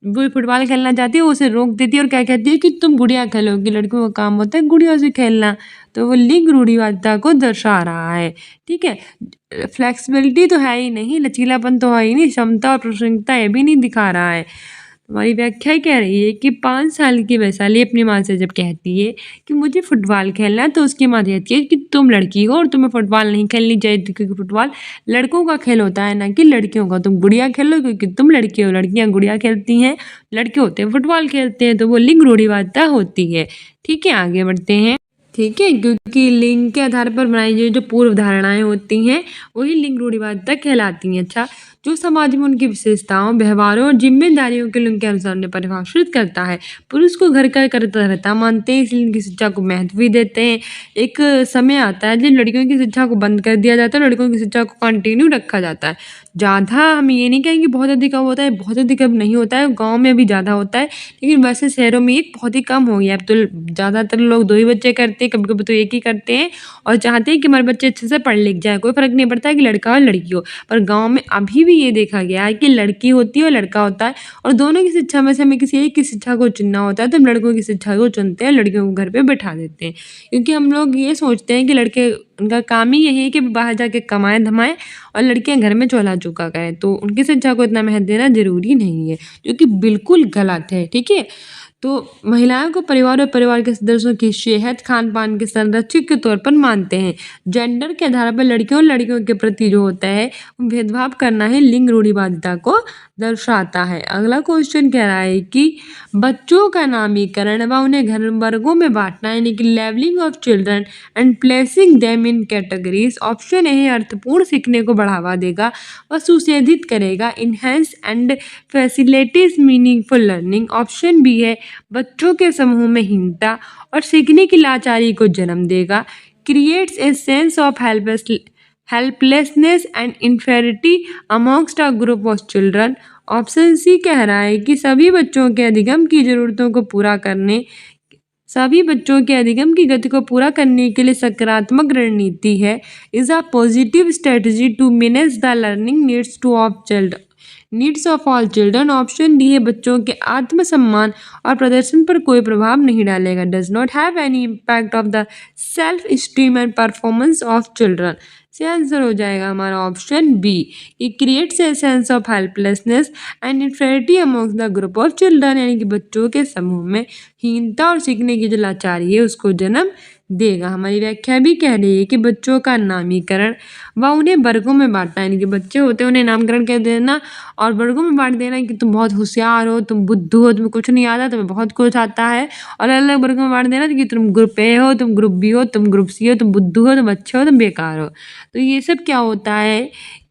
वो फुटबॉल खेलना चाहती है, वो उसे रोक देती है और क्या कहती है कि तुम गुड़िया खेलोगी, लड़कियों का काम होता है गुड़िया से खेलना। तो वो लिंग रूढ़िवादिता को दर्शा रहा है, ठीक है। फ्लेक्सिबिलिटी तो है ही नहीं, लचीलापन तो है ही नहीं, क्षमता और प्रासंगिकता ये भी नहीं दिखा रहा है। हमारी व्याख्या कह रही है कि 5 साल की वैशाली अपनी माँ से जब कहती है कि मुझे फुटबॉल खेलना है, तो उसकी माँ कहती है कि तुम लड़की हो और तुम्हें फुटबॉल नहीं खेलनी चाहिए, क्योंकि फुटबॉल लड़कों का खेल होता है ना कि लड़कियों का। तुम गुड़िया खेलो क्योंकि तुम लड़की हो, लड़कियां गुड़िया खेलती हैं, लड़के होते हैं फुटबॉल खेलते हैं। तो वो लिंग रूढ़िवादिता होती है, ठीक है। आगे बढ़ते हैं, ठीक है। क्योंकि लिंग के आधार पर बनाई गई जो पूर्व धारणाएं होती हैं वही लिंग रूढ़िवादिता कहलाती हैं। अच्छा, जो समाज में उनकी विशेषताओं, व्यवहारों और जिम्मेदारियों के लिंग के अनुसार उन्हें परिभाषित करता है। पुरुष को घर का कर्ता रहता मानते हैं, इसलिए उनकी शिक्षा को महत्व भी देते हैं। एक समय आता है जब लड़कियों की शिक्षा को बंद कर दिया जाता है, लड़कों की शिक्षा को कंटिन्यू रखा जाता है। ज़्यादा हम ये नहीं कहेंगे बहुत अधिक अब होता है, बहुत अधिक अब नहीं होता है, गाँव में भी ज़्यादा होता है, लेकिन वैसे शहरों में एक बहुत ही कम हो गया। अब तो ज़्यादातर लोग 2 ही बच्चे करते हैं, कभी कभी तो एक ही करते हैं, और चाहते हैं कि हमारे बच्चे अच्छे से पढ़ लिख जाए, कोई फ़र्क नहीं पड़ता है कि लड़का हो लड़की हो। पर गाँव में अभी भी भी ये देखा गया है कि लड़की होती है और लड़का होता है और दोनों की शिक्षा में से हमें किसी एक की शिक्षा को चुनना होता है तो हम लड़कों की शिक्षा को चुनते हैं, लड़कियों को घर पे बैठा देते हैं। क्योंकि हम लोग ये सोचते हैं कि लड़के उनका काम ही यही है कि बाहर जाके कमाएँ-धमाएँ और लड़कियाँ घर में चूल्हा-चौका करें, तो उनकी शिक्षा को इतना महत्व देना ज़रूरी नहीं है, जो कि बिल्कुल गलत है, ठीक है? तो महिलाओं को परिवार और परिवार के सदस्यों की सेहत, खान-पान के संरक्षक के तौर पर मानते हैं। जेंडर के आधार पर लड़कियों और लड़कियों के प्रति जो होता है, भेदभाव करना ही लिंग रूढ़िवादिता को दर्शाता है। अगला क्वेश्चन कह रहा है कि बच्चों का नामीकरण व उन्हें घर वर्गों में बाँटना यानी कि levelling of children and placing them in categories. Option A अर्थपूर्ण सीखने को बढ़ावा देगा व सुशोभित करेगा, enhance and facilities meaningful learning. Option B है बच्चों के समूह में हीनता और सीखने की लाचारी को जन्म देगा, creates a sense of helplessness and inferiority amongst a group of children. Option C कह रहा है कि सभी बच्चों के अधिगम की जरूरतों को पूरा करने सभी बच्चों के अधिगम की गति को पूरा करने के लिए सकारात्मक रणनीति है, is a positive strategy to manage the learning needs of all children. Option D है बच्चों के आत्मसम्मान और प्रदर्शन पर कोई प्रभाव नहीं डालेगा, does not have any impact of the self esteem and performance of children. से आंसर हो जाएगा हमारा option B, it creates a sense of helplessness and inferiority among the group of children, यानी कि बच्चों के समूह में हीनता और सीखने की जो लाचारी है उसको जन्म देगा। हमारी व्याख्या भी कह रही है कि बच्चों का नामीकरण व उन्हें वर्गों में बांटना, यानी कि बच्चे होते हैं उन्हें नामकरण कर देना और वर्गों में बांट देना कि तुम बहुत होशियार हो, तुम बुद्धू हो, तुम्हें कुछ नहीं आता, तुम्हें बहुत कुछ आता है, और अलग अलग वर्गों में बांट देना कि तुम ग्रुप ए हो, तुम ग्रुप बी हो, तुम ग्रुप सी हो, तुम बुद्धू हो, तुम अच्छे हो, तुम बेकार हो। तो ये सब क्या होता है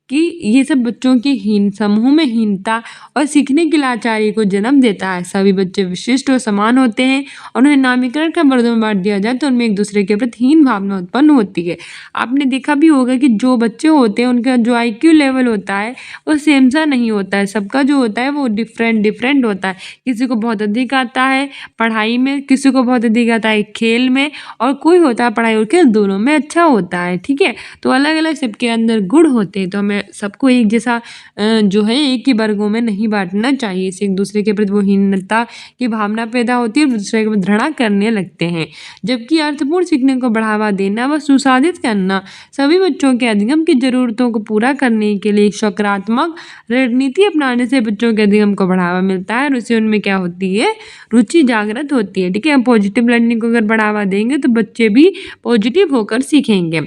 कि ये सब बच्चों की समूह में हीनता और सीखने की लाचारी को जन्म देता है। सभी बच्चे विशिष्ट और समान होते हैं और उन्हें नामीकरण का वर्गों में बांट दिया जाए तो उनमें एक दूसरे के प्रति हीन भावना उत्पन्न होती है। आपने देखा भी होगा कि जो बच्चे होते हैं उनका जो IQ लेवल होता है वो सेम सा नहीं होता है, सबका जो होता है वो डिफरेंट होता है। किसी को बहुत अधिक आता है पढ़ाई में, किसी को बहुत अधिक आता है खेल में, और कोई होता है पढ़ाई और खेल दोनों में अच्छा होता है, ठीक है। तो अलग अलग सबके अंदर गुण होते हैं, तो हमें सबको एक जैसा जो है एक ही वर्गों में नहीं बांटना चाहिए, इससे एक दूसरे के प्रति वो हीनता की भावना पैदा होती है और दूसरे को घृणा करने लगते हैं। जबकि अर्थपूर्ण सीखने को बढ़ावा देना व सुसाधित करना सभी बच्चों के अधिगम की जरूरतों को पूरा करने के लिए एक सकारात्मक रणनीति अपनाने से बच्चों के अधिगम को बढ़ावा मिलता है और उससे उनमें क्या होती है, रुचि जागृत होती है, ठीक है। हम पॉजिटिव लर्निंग को अगर बढ़ावा देंगे तो बच्चे भी पॉजिटिव होकर सीखेंगे।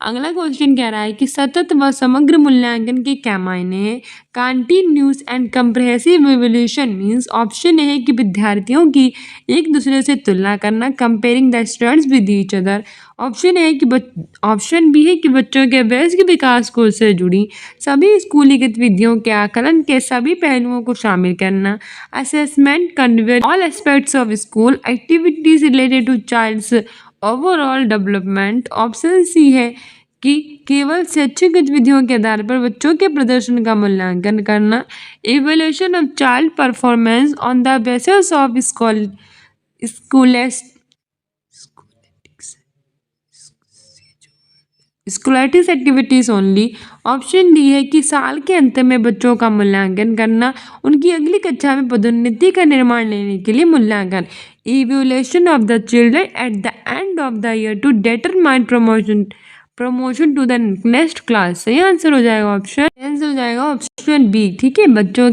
अगला क्वेश्चन कह रहा है कि सतत व समग्र मूल्यांकन के क्या मायने हैं। Continuous and comprehensive evaluation means option है कि विद्यार्थियों की एक दूसरे से तुलना करना, comparing the students with each other. Option B है कि बच्चों के वयस्क विकास को से जुड़ी सभी स्कूली गतिविधियों के आकलन के सभी पहलुओं को शामिल करना, assessment convey all aspects of school activities related to child's overall development. Option C है कि केवल शैक्षिक गतिविधियों के आधार पर बच्चों के प्रदर्शन का मूल्यांकन करना, evaluation of child performance on the basis of scholastic activities only. Option D है कि साल के अंत में बच्चों का मूल्यांकन करना, उनकी अगली कक्षा में पदोन्नति का निर्माण लेने के लिए मूल्यांकन, evaluation of the children at the end of the year to determine promotion to the next class. सही आंसर हो जाएगा ऑप्शन बी, ठीक है। बच्चों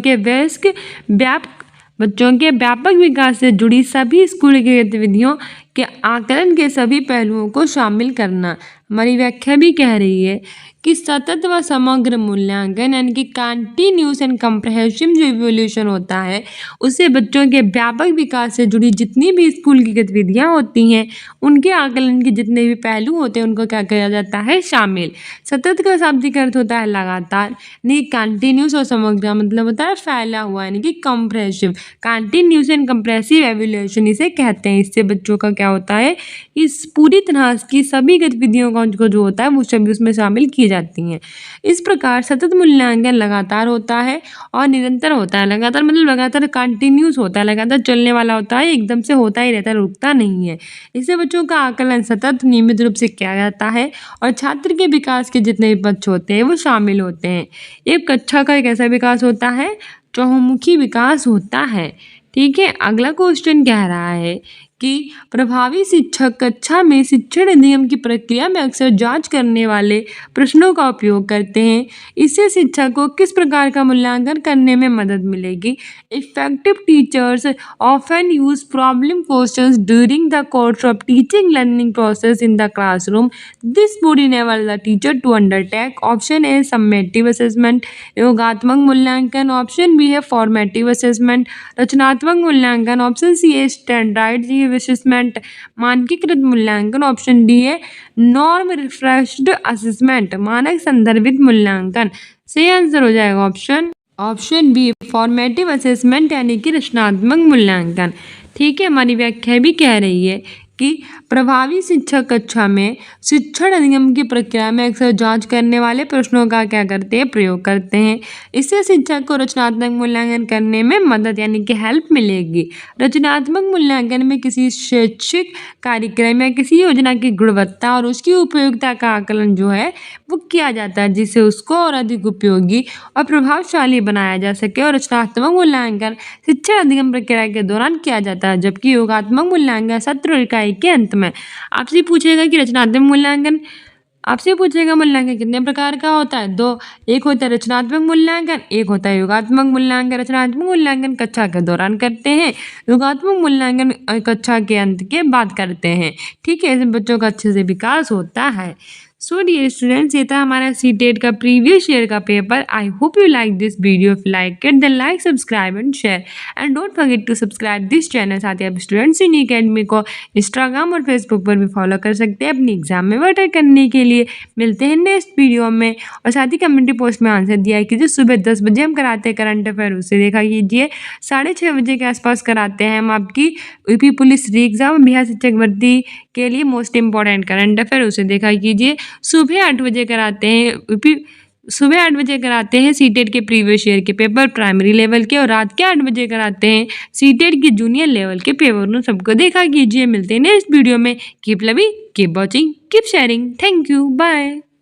के व्यापक विकास से जुड़ी सभी स्कूल की गतिविधियों के आकलन के सभी पहलुओं को शामिल करना। हमारी व्याख्या भी कह रही है कि सतत व समग्र मूल्यांकन यानी कि कंटिन्यूअस एंड कंप्रेहेंसिव जो इवैल्यूएशन होता है उससे बच्चों के व्यापक विकास से जुड़ी जितनी भी स्कूल की गतिविधियां होती हैं उनके आकलन के जितने भी पहलू होते हैं उनको क्या किया जाता है, शामिल। सतत का शाब्दिक अर्थ होता है लगातार, यानी कंटिन्यूअस, और समग्र मतलब होता है फैला हुआ यानी कि comprehensive. Continuous and comprehensive evaluation इसे कहते हैं। इससे बच्चों का क्या होता है, इस पूरी तरह की सभी गतिविधियों का जो होता है वो सभी उसमें शामिल की जाती हैं। इस प्रकार सतत मूल्यांकन लगातार होता है और निरंतर होता है। लगातार मतलब लगातार कंटिन्यूस होता है, लगातार चलने वाला होता है, एकदम से होता ही रहता है, रुकता नहीं है। इससे बच्चों का आकलन सतत नियमित रूप से किया जाता है और छात्र के विकास के जितने भी पक्ष होते हैं वो शामिल होते हैं। एक कक्षा का एक ऐसा विकास होता है, चहुमुखी विकास होता है। ठीक है, अगला क्वेश्चन कह रहा है कि प्रभावी शिक्षक कक्षा में शिक्षण नियम की प्रक्रिया में अक्सर जांच करने वाले प्रश्नों का उपयोग करते हैं। इससे शिक्षक को किस प्रकार का मूल्यांकन करने में मदद मिलेगी? Effective teachers often use problem questions during the course of teaching learning process in the classroom. This would enable the teacher to undertake. Option A summative assessment, योगात्मक मूल्यांकन। ऑप्शन बी है फॉर्मेटिव असेसमेंट, रचनात्मक मूल्यांकन। ऑप्शन सी है स्टैंडर्डाइज्ड असेसमेंट, मानकीकृत मूल्यांकन। ऑप्शन डी है नॉर्म रिफ्रेश्ड असेसमेंट, मानक संदर्भित मूल्यांकन। सही आंसर हो जाएगा ऑप्शन बी फॉर्मेटिव असेसमेंट यानी कि रचनात्मक मूल्यांकन। ठीक है, हमारी व्याख्या भी कह रही है कि प्रभावी शिक्षक कक्षा में शिक्षण नियम की प्रक्रिया में अक्सर जांच करने वाले प्रश्नों का क्या करते हैं, प्रयोग करते हैं। इससे शिक्षक को रचनात्मक मूल्यांकन करने में मदद यानी कि हेल्प मिलेगी। रचनात्मक मूल्यांकन में किसी शैक्षिक कार्यक्रम या किसी योजना की गुणवत्ता और उसकी उपयोगिता का आकलन जो है वो किया जाता है, जिससे उसको और अधिक उपयोगी और प्रभावशाली बनाया जा सके। और रचनात्मक मूल्यांकन शिक्षण अधिगम प्रक्रिया के दौरान किया जाता है, जबकि योगात्मक मूल्यांकन सत्र इकाई के अंत में। आपसे पूछेगा कि रचनात्मक मूल्यांकन, आपसे पूछेगा मूल्यांकन कितने प्रकार का होता है? दो, एक होता है रचनात्मक मूल्यांकन, एक होता है योगात्मक मूल्यांकन। रचनात्मक मूल्यांकन कक्षा के दौरान करते हैं, योगात्मक मूल्यांकन कक्षा के अंत के बाद करते हैं। ठीक है, इसमें बच्चों का अच्छे से विकास होता है। सो डियर स्टूडेंट्स, ये था हमारा सीटेट का प्रीवियस ईयर का paper. I hope you like this video. If like it then like, subscribe and share and don't forget to subscribe this channel. साथ ही आप स्टूडेंट्स इन अकेडमी को इंस्टाग्राम और फेसबुक पर भी फॉलो कर सकते हैं अपनी एग्जाम में बेटर करने के लिए। मिलते हैं नेक्स्ट वीडियो में। और साथ ही कम्युनिटी पोस्ट में आंसर दिया कीजिए। सुबह 10 बजे हम कराते हैं करंट अफेयर, उसे देखा कीजिए। 6:30 बजे के आसपास कराते हैं हम आपकी यूपी पुलिस री एग्जाम, बिहार शिक्षक भर्ती के लिए मोस्ट इंपॉर्टेंट करंट अफेयर, उसे देखा कीजिए। सुबह 8 बजे कराते हैं सीटेट के प्रीवियस ईयर के पेपर प्राइमरी लेवल के, और रात के 8 बजे कराते हैं सीटेट के जूनियर लेवल के पेपर। उन सबको देखा कीजिए। मिलते हैं नेक्स्ट वीडियो में। Keep loving, keep watching, keep sharing. Thank you, bye.